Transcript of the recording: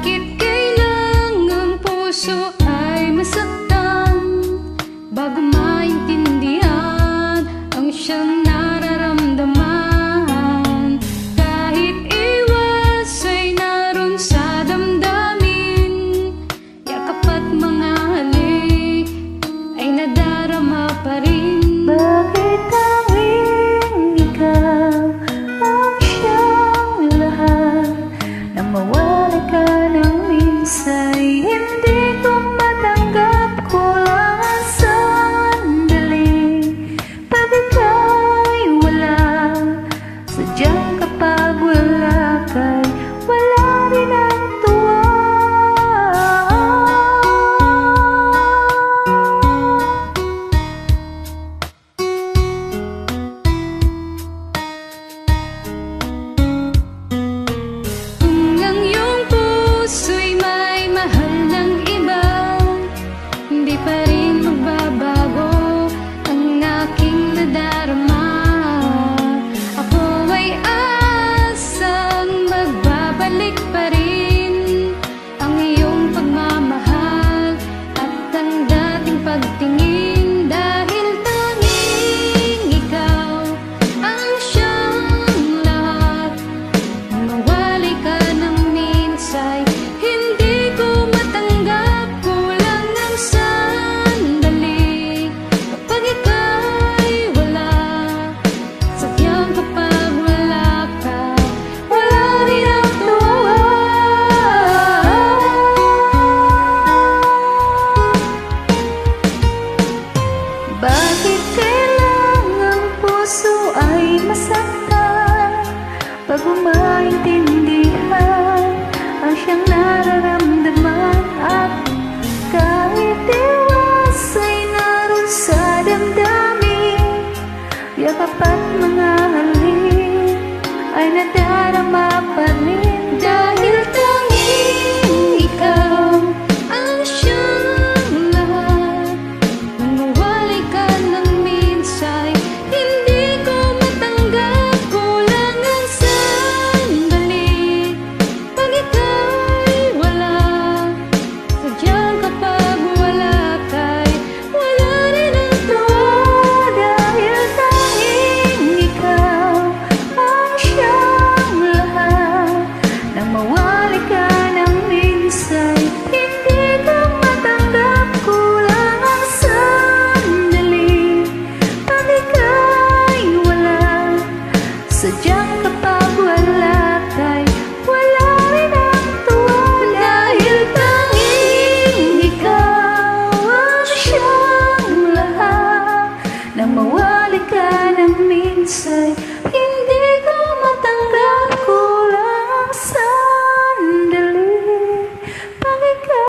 Bakit kailangang puso ay masaktan bago maintindihan ang siyang nararamdaman? Kahit iwas ay naroon sa damdamin, yakap at mga halik ay nadarama pa rin. Bakit tanging ikaw ang siyang lahat na mawala ka ng minsay? Hindi ko matanggap, kulang ang sandali. Pag ika'y wala, sadyang kapag wala ka'y wala rin ang tuwa. Kung ang iyong puso'y may mahal ng iba, hindi pa rin magbabago ang aking nadarama. Ako ay asang magbabalik pa rin ang iyong pagmamahal at ang dating pagtingin. Dahil tanging ikaw ang siyang lahat, mawali ka ng minsay. Hindi ko matanggap, kulang ng sandali. Kapag ika'y wala, sadyang kapag wala ka, wala rin ang tuwa. Bakit kailangang puso ay masaktan bago maintindihan ang siyang nararamdaman? At kahit iwas ay naroon sa damdamin, yakap at mga halik ay nadarama pa rin. Dahil